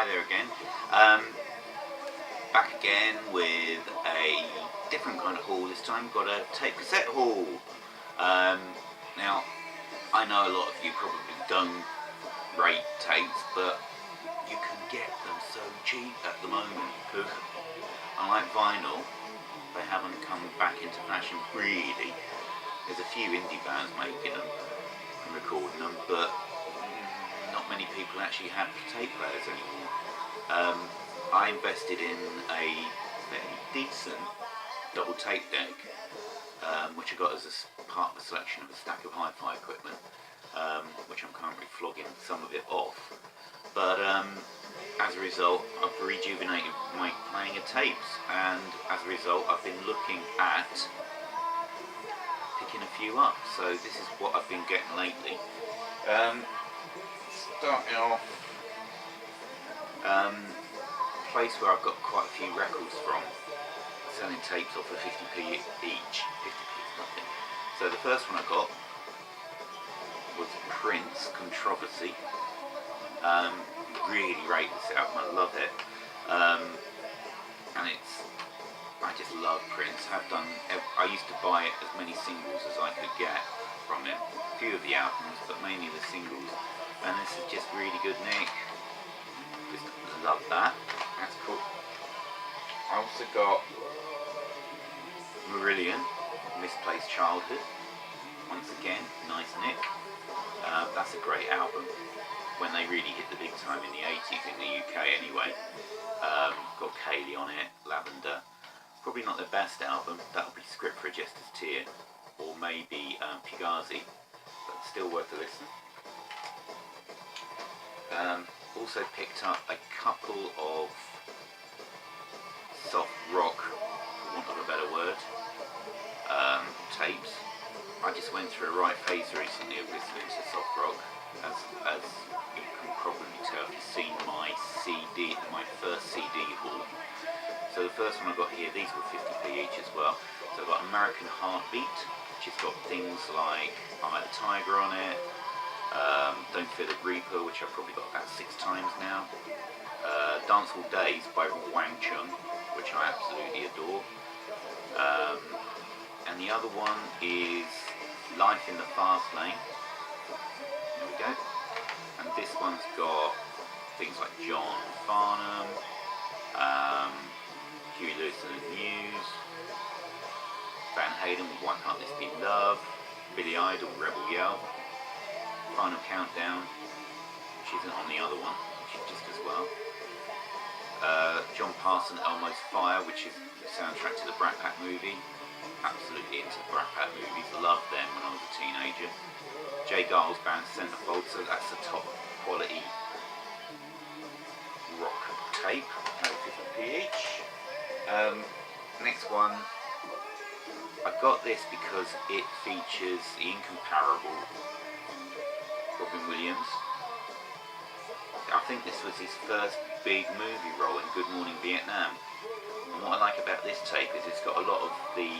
Hi there again. Back again with a different kind of haul. This time got a tape cassette haul. Now, I know a lot of you probably don't rate tapes, but you can get them so cheap at the moment because unlike vinyl, they haven't come back into fashion really. There's a few indie bands making them and recording them, but not many people actually have tape players anymore. I invested in a fairly decent double tape deck, which I got as a part of a selection of a stack of hi-fi equipment, which I'm currently flogging some of it off. But as a result, I've rejuvenated my playing of tapes, and as a result, I've been looking at picking a few up. So this is what I've been getting lately. Starting off, place where I've got quite a few records from, selling tapes off for 50p each. 50p is nothing. So the first one I got was Prince Controversy. Really rate this album, I love it. And I just love Prince. I used to buy as many singles as I could get from him. A few of the albums, but mainly the singles. And this is just really good, Nick. Just love that. That's cool. I also got Marillion, Misplaced Childhood. Once again, nice Nick. That's a great album. When they really hit the big time in the 80s in the UK anyway. Got Kaylee on it, Lavender. Probably not their best album. That'll be Script for a Jester's Tear. Or maybe Fugazi. But still worth a listen. Also picked up a couple of soft rock, for want of a better word, tapes. I just went through a right phase recently of listening to soft rock, as you can probably tell if you've seen my CD, my first CD haul. So the first one I got here, these were 50p each as well. So I've got American Heartbeat, which has got things like Eye of the Tiger on it. Don't Fear the Reaper, which I've probably got about 6 times now. Dancehall Days by Wang Chung, which I absolutely adore. And the other one is Life in the Fast Lane. There we go. And this one's got things like John Farnham, Huey Lewis and the News, Van Halen with Why Can't This Be Love, Billy Idol, Rebel Yell, Final Countdown, which isn't on the other one, which is just as well. John Parson, Elmo's Fire, which is the soundtrack to the Brat Pack movie. Absolutely into Brat Pack movies, loved them when I was a teenager. Jay Giles Band, Centerfold, so that's a top quality rock tape, 50p each. Next one, I got this because it features the incomparable Robin Williams. I think this was his first big movie role in Good Morning Vietnam. And what I like about this tape is it's got a lot of the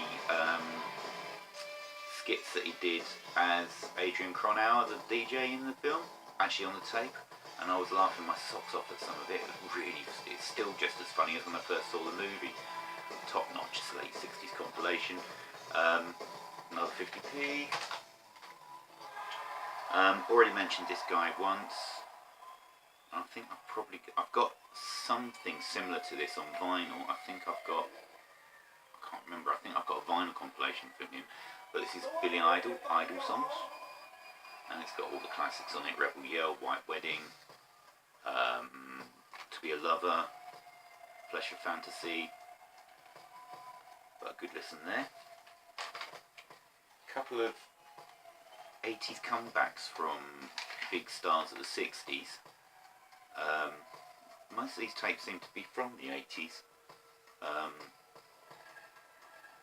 skits that he did as Adrian Cronauer, the DJ in the film, actually on the tape. And I was laughing my socks off at some of it. It's still just as funny as when I first saw the movie. Top notch, late 60s compilation. Another 50p. Already mentioned this guy once. I think I've got something similar to this on vinyl. I can't remember, I think I've got a vinyl compilation from him. But this is Billy Idol songs. And it's got all the classics on it, Rebel Yell, White Wedding, To Be a Lover, Flesh of Fantasy. But a good listen there. Couple of 80s comebacks from big stars of the 60s. Most of these tapes seem to be from the 80s.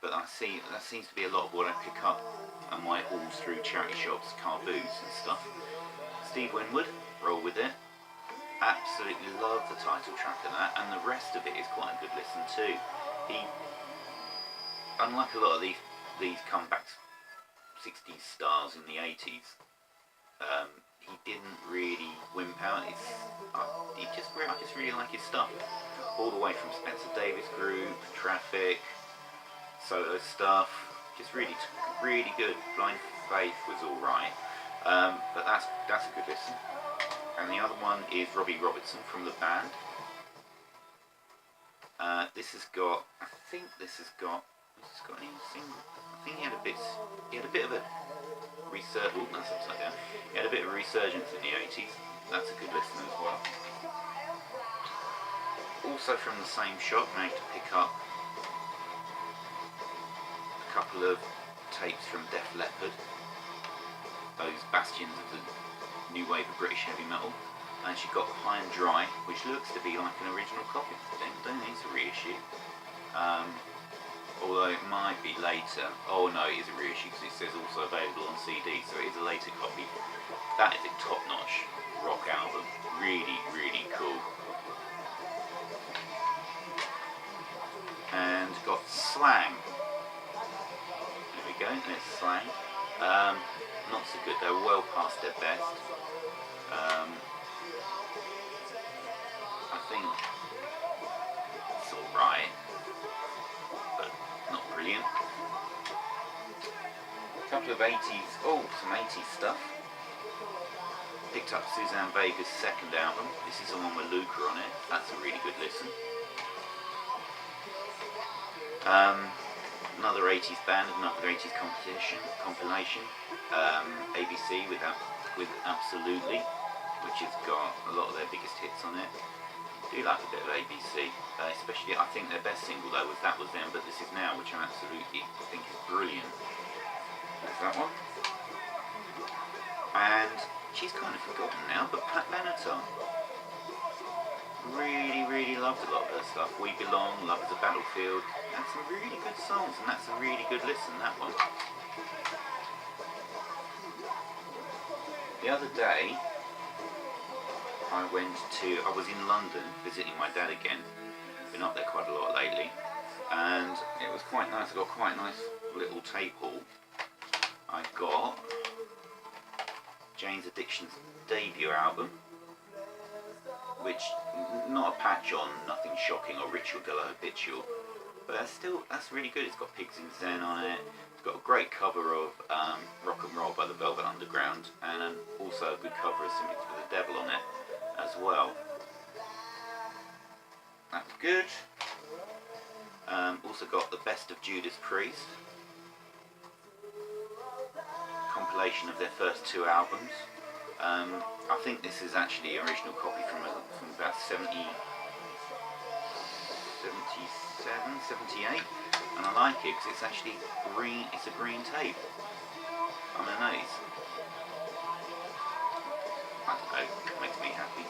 But I see that seems to be a lot of what I pick up on my hauls through charity shops, car booths and stuff. Steve Winwood, Roll With It. Absolutely love the title track of that, and the rest of it is quite a good listen too. He, unlike a lot of these comebacks 60s stars in the 80s, he didn't really wimp out. I just really like his stuff. All the way from Spencer Davis Group, Traffic, solo stuff, just really good. Blind Faith was alright, but that's a good listen. And the other one is Robbie Robertson from The Band. This has got any single. I think he had a bit of a resurgence. Oh, that's upside down. He had a bit of a resurgence in the 80s. That's a good listen as well. Also from the same shop, managed to pick up a couple of tapes from Def Leppard, those bastions of the new wave of British heavy metal. And she got High and Dry, which looks to be like an original copy. Don't think it's a reissue. Although it might be later. Oh no, it is a reissue because it says also available on CD, so it is a later copy. That is a top-notch rock album. Really, really cool. And got Slang. There we go, there's Slang. Not so good, they're well past their best. I think it's alright, but not brilliant. A couple of 80s, some 80s stuff. Picked up Suzanne Vega's second album. This is the one with Luca on it. That's a really good listen. Another 80s band, another 80s compilation. ABC with Absolutely, which has got a lot of their biggest hits on it. I do like a bit of ABC, especially I think their best single though was That Was Then But This Is Now, which I absolutely think is brilliant. There's that one. And she's kind of forgotten now, but Pat Benatar. Really, really loved a lot of her stuff. We Belong, Love Is a Battlefield. That's some really good songs, and that's a really good listen, that one. The other day, I was in London visiting my dad again. Been up there quite a lot lately, and it was quite nice. I got quite a nice little tape haul. I got Jane's Addiction's debut album, which not a patch on, nothing shocking or Ritual de la Habitual, but that's really good. It's got Pigs in Zen on it. It's got a great cover of Rock and Roll by the Velvet Underground, and also a good cover of Sympathy for the Devil on it as well. That's good. Also got The Best of Judas Priest, compilation of their first two albums. I think this is actually an original copy from about 78, and I like it because it's actually green. It's a green tape on the nose. I don't know, it makes me happy.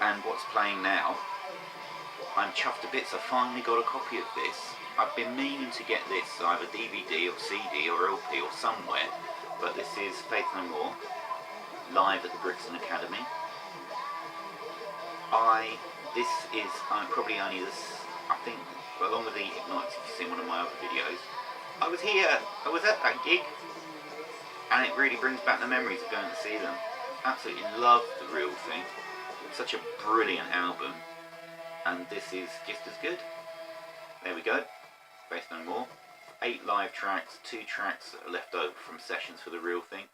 And what's playing now? I'm chuffed to bits. I finally got a copy of this. I've been meaning to get this either DVD or CD or LP or somewhere, but this is Faith No More, live at the Brixton Academy. I'm probably only this, I think, along with the Hypnotics, if you've seen one of my other videos, I was here, I was at that gig, and it really brings back the memories of going to see them. Absolutely love The Real Thing. Such a brilliant album, and this is just as good. There we go, Faith No More. 8 live tracks, 2 tracks that are left over from sessions for The Real Thing.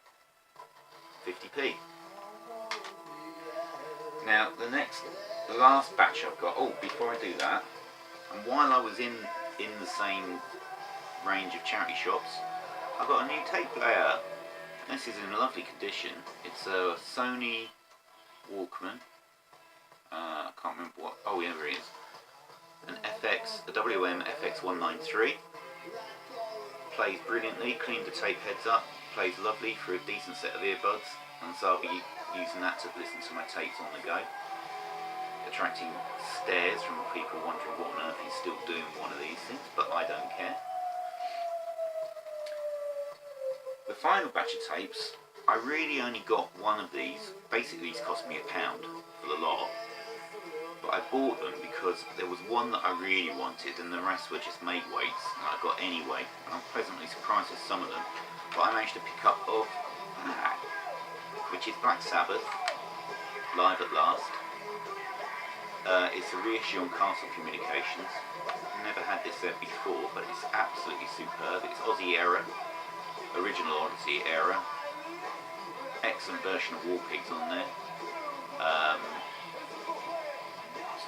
50p. Now the last batch I've got, before I do that, and while I was in the same range of charity shops, I got a new tape player. This is in lovely condition. It's a Sony Walkman. I can't remember what, yeah, there it is. A WM FX193. Plays brilliantly, cleaned the tape heads up, plays lovely for a decent set of earbuds, and so I'll be using that to listen to my tapes on the go. Attracting stares from people wondering what on earth he's still doing one of these things, but I don't care. The final batch of tapes, I really only got one of these. Basically these cost me £1 for the lot. But I bought them because there was one that I really wanted and the rest were just made weights that I got anyway. And I'm pleasantly surprised with some of them. But I managed to pick up which is Black Sabbath, Live at Last. It's a reissue on Castle Communications. Never had this there before, but it's absolutely superb. It's Aussie era, original Aussie era. Excellent version of War Pigs on there.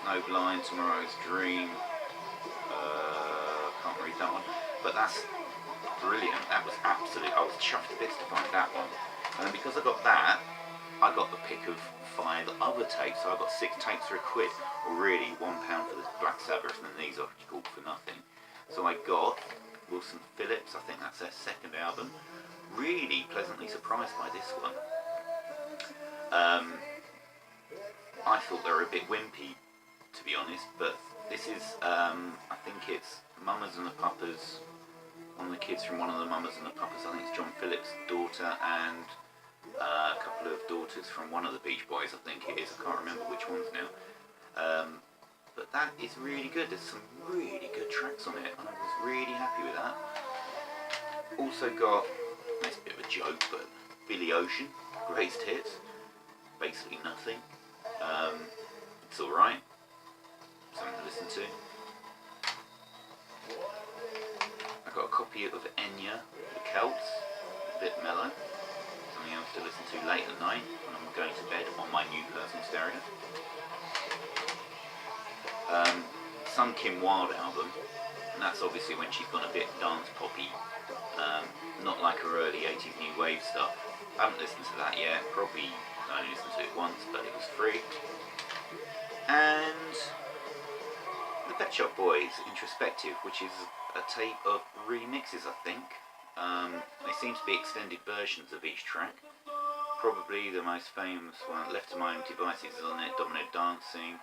Snowblind, Tomorrow's Dream. Can't read that one, but that's brilliant. That was absolute. I was chuffed to bits to find that one. And then because I got that, I got the pick of 5 other tapes. So I got 6 tapes for £1, or really £1 for the Black Sabbath, and then these are called for nothing. So I got Wilson Phillips. I think that's their second album. Really pleasantly surprised by this one. I thought they were a bit wimpy, to be honest, but this is, I think it's Mamas and the Papas, one of the kids from one of the Mamas and the Papas. I think it's John Phillips' daughter and a couple of daughters from one of the Beach Boys, I think it is. I can't remember which ones now. But that is really good. There's some really good tracks on it, and I was really happy with that. Also got, it's a bit of a joke, but Billy Ocean, Greatest Hits. Basically nothing. It's alright. Something to listen to. I got a copy of Enya, The Celts, a bit mellow. Something else to listen to late at night when I'm going to bed on my new personal stereo. Some Kim Wilde album, and that's obviously when she's gone a bit dance poppy, not like her early 80s new wave stuff. I haven't listened to that yet, probably only listened to it once, but it was free. And the Pet Shop Boys, Introspective, which is a tape of remixes, I think. They seem to be extended versions of each track. Probably the most famous one, Left to My Own Devices, is on it, Domino Dancing,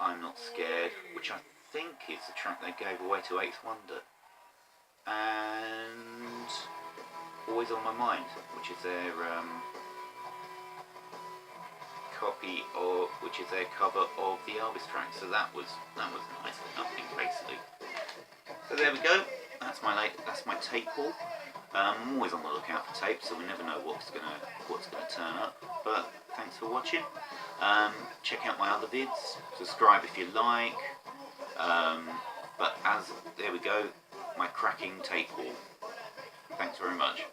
I'm Not Scared, which I think is the track they gave away to Eighth Wonder. And Always on My Mind, which is their copy of, which is their cover of the Elvis track. So that was nice for nothing, basically. So there we go. That's my tape haul. I'm always on the lookout for tapes, so we never know what's gonna turn up. But thanks for watching. Check out my other vids. Subscribe if you like. But there we go. My cracking tape haul. Thanks very much.